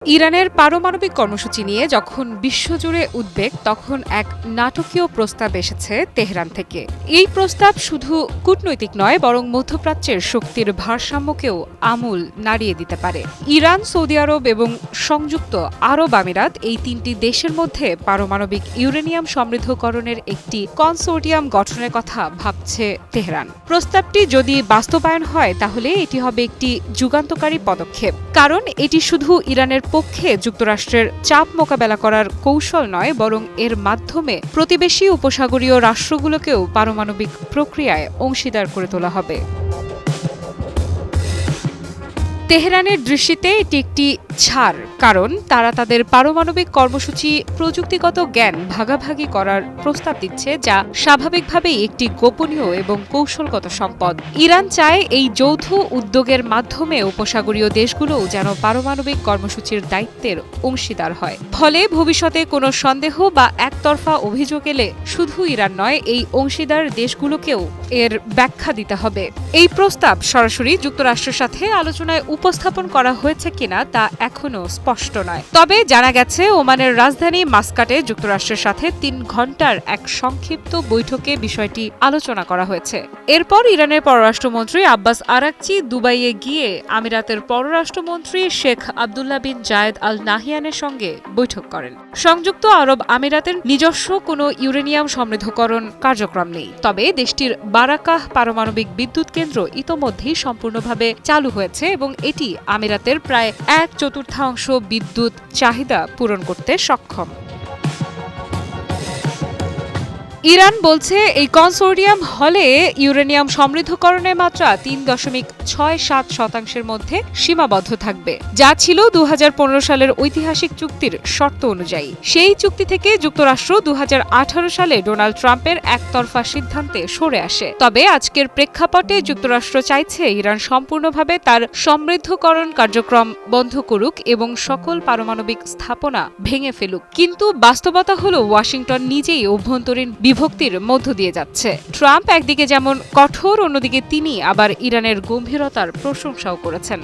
ইরানের পারমাণবিক কর্মসূচি নিয়ে যখন বিশ্বজুড়ে উদ্বেগ, তখন এক নাটকীয় প্রস্তাব এসেছে তেহরান থেকে। এই প্রস্তাব শুধু কূটনৈতিক নয়, বরং মধ্যপ্রাচ্যের শক্তির ভারসাম্যকেও আমূল নাড়িয়ে দিতে পারে। ইরান, সৌদি আরব এবং সংযুক্ত আরব আমিরাত, এই তিনটি দেশের মধ্যে পারমাণবিক ইউরেনিয়াম সমৃদ্ধকরণের একটি কনসোর্টিয়াম গঠনের কথা ভাবছে তেহরান। প্রস্তাবটি যদি বাস্তবায়ন হয়, তাহলে এটি হবে একটি যুগান্তকারী পদক্ষেপ। কারণ এটি শুধু ইরানের পক্ষে যুক্তরাষ্ট্রের চাপ মোকাবেলা করার কৌশল নয়, বরং এর মাধ্যমে প্রতিবেশী উপসাগরীয় রাষ্ট্রগুলোকেও পারমাণবিক প্রক্রিয়ায় অংশীদার করে তোলা হবে। তেহরানের দৃষ্টিতে এটি একটি ছাড়, কারণ তারা তাদের পারমাণবিক কর্মসূচি প্রযুক্তিগত জ্ঞান ভাগাভাগি করার প্রস্তাব দিচ্ছে, যা স্বাভাবিকভাবেই একটি গোপনীয় এবং কৌশলগত সম্পদ। ইরান চায় এই যৌথ উদ্যোগের মাধ্যমে উপসাগরীয় দেশগুলোও যেন পারমাণবিক কর্মসূচির দায়িত্বের অংশীদার হয়। ফলে ভবিষ্যতে কোনো সন্দেহ বা একতরফা অভিযোগ এলে শুধু ইরান নয়, এই অংশীদার দেশগুলোকেও এর ব্যাখ্যা দিতে হবে। এই প্রস্তাব সরাসরি যুক্তরাষ্ট্রের সাথে আলোচনায় উপস্থাপন করা হয়েছে কিনা তা এখনো স্পষ্ট নয়। তবে জানা গেছে, ওমানের রাজধানী মাস্কাটে যুক্তরাষ্ট্রের সাথে ৩ ঘণ্টার এক সংক্ষিপ্ত বৈঠকে বিষয়টি আলোচনা করা হয়েছে। এরপর ইরানের পররাষ্ট্রমন্ত্রী আব্বাস আরাকচি দুবাইয়ে গিয়ে আমিরাতের পররাষ্ট্রমন্ত্রী শেখ আবদুল্লাহ বিন জায়েদ আল নাহিয়ানের সঙ্গে বৈঠক করেন। সংযুক্ত আরব আমিরাতের নিজস্ব কোনো ইউরেনিয়াম সমৃদ্ধকরণ কার্যক্রম নেই, তবে দেশটির বারাকাহ পারমাণবিক বিদ্যুৎ কেন্দ্র ইতোমধ্যেই সম্পূর্ণভাবে চালু হয়েছে এবং এটি আমিরাতের প্রায় 1/4 বিদ্যুৎ চাহিদা পূরণ করতে সক্ষম। ইরান বলছে, এই কনসোর্টিয়াম হলে ইউরেনিয়াম সমৃদ্ধকরণের মাত্রা ৩.67% মধ্যে সীমাবদ্ধ থাকবে, যা ছিল 2015 সালের ঐতিহাসিক চুক্তির শর্ত অনুযায়ী। সেই চুক্তি থেকে যুক্তরাষ্ট্র 2018 সালে ডোনাল্ড ট্রাম্পের একতরফা সিদ্ধান্তে সরে আসে। তবে আজকের প্রেক্ষাপটে যুক্তরাষ্ট্র চাইছে ইরান সম্পূর্ণভাবে তার সমৃদ্ধকরণ কার্যক্রম বন্ধ করুক এবং সকল পারমাণবিক স্থাপনা ভেঙে ফেলুক। কিন্তু বাস্তবতা হলো, ওয়াশিংটন নিজেই অভ্যন্তরীণ বিভক্তির মধ্য দিয়ে যাচ্ছে। ট্রাম্প একদিকে যেমন কঠোর, অন্যদিকে তিনি আবার ইরানের গম্ভীরতার প্রশংসাও করেছেন।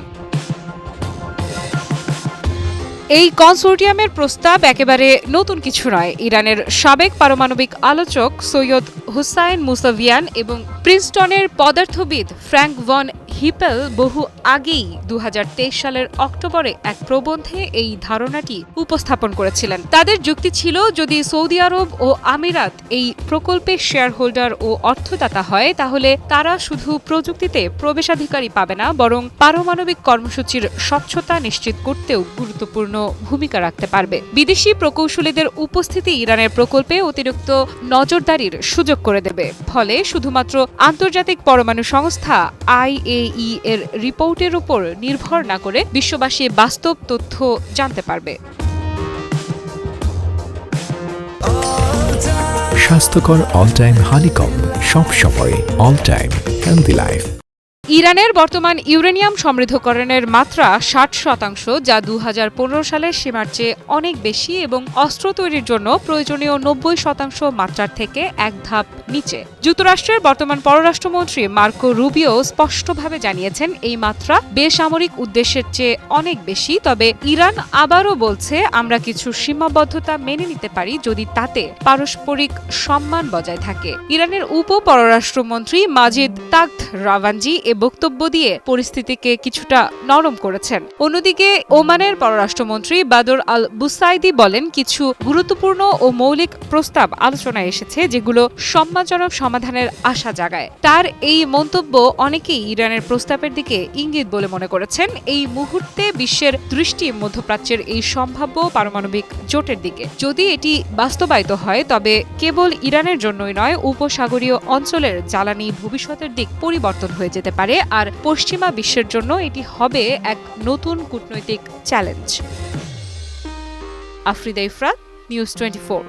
এই কনসোর্টিয়ামের প্রস্তাব একেবারে নতুন কিছু নয়। ইরানের সাবেক পারমাণবিক আলোচক সৈয়দ হুসাইন মুসাভিয়ান এবং প্রিন্সটনের পদার্থবিদ ফ্র্যাঙ্ক ভন হিপেল বহু আগেই 2023 সালের অক্টোবরে এক প্রবন্ধে এই ধারণাটি উপস্থাপন করেছিলেন। তাদের যুক্তি ছিল, যদি সৌদি আরব ও আমিরাত এই প্রকল্পের শেয়ার হোল্ডার ও অর্থদাতা হয়, তাহলে তারা শুধু প্রযুক্তিতে প্রবেশাধিকারী পাবে না, বরং পারমাণবিক কর্মসূচির স্বচ্ছতা নিশ্চিত করতেও গুরুত্বপূর্ণ ভূমিকা রাখতে পারবে। বিদেশি প্রকৌশলীদের উপস্থিতি ইরানের প্রকল্পে অতিরিক্ত নজরদারির সুযোগ করে দেবে। ফলে শুধুমাত্র আন্তর্জাতিক পরমাণু সংস্থা IAEA এর রিপোর্টের উপর নির্ভর না করে বিশ্ববাসী বাস্তব তথ্য জানতে পারবে। স্বাস্থ্যকর অল টাইম হানিকম্ব, সব সময় অল টাইম হেলদি লাইফ। ইরানের বর্তমান ইউরেনিয়াম সমৃদ্ধকরণের মাত্রা 60%, যা 2015 সালের সীমার চেয়ে অনেক বেশি এবং অস্ত্র তৈরির জন্য প্রয়োজনীয় 90% মাত্রার থেকে এক ধাপ নিচে। যুক্তরাষ্ট্রের বর্তমান পররাষ্ট্রমন্ত্রী মার্কো রুবিও স্পষ্টভাবে জানিয়েছেন, এই মাত্রা বেসামরিক উদ্দেশ্যের চেয়ে অনেক বেশি। তবে ইরান আবারও বলছে, আমরা কিছু সীমাবদ্ধতা মেনে নিতে পারি যদি তাতে পারস্পরিক সম্মান বজায় থাকে। ইরানের উপ পররাষ্ট্রমন্ত্রী মাজিদ তাগত রাভানজি বক্তব্য দিয়ে পরিস্থিতিকে কিছুটা নরম করেছেন। অন্যদিকে ওমানের পররাষ্ট্রমন্ত্রী বাদর আল বুসাইদি বলেন, কিছু গুরুত্বপূর্ণ ও মৌলিক প্রস্তাব আলোচনায় এসেছে, যেগুলো সম্মানজনক সমাধানের আশা জাগায়। তার এই মন্তব্য অনেকেই ইরানের প্রস্তাবের দিকে ইঙ্গিত বলে মনে করেছেন। এই মুহূর্তে বিশ্বের দৃষ্টি মধ্যপ্রাচ্যের এই সম্ভাব্য পারমাণবিক জোটের দিকে। যদি এটি বাস্তবায়িত হয়, তবে কেবল ইরানের জন্যই নয়, উপসাগরীয় অঞ্চলের জ্বালানি ভবিষ্যতের দিক পরিবর্তন হয়ে যেতে পারে। আর পশ্চিমা বিশ্বের জন্য এটি হবে এক নতুন কূটনৈতিক চ্যালেঞ্জ। আফরিদা ইফরাত, নিউজ 24।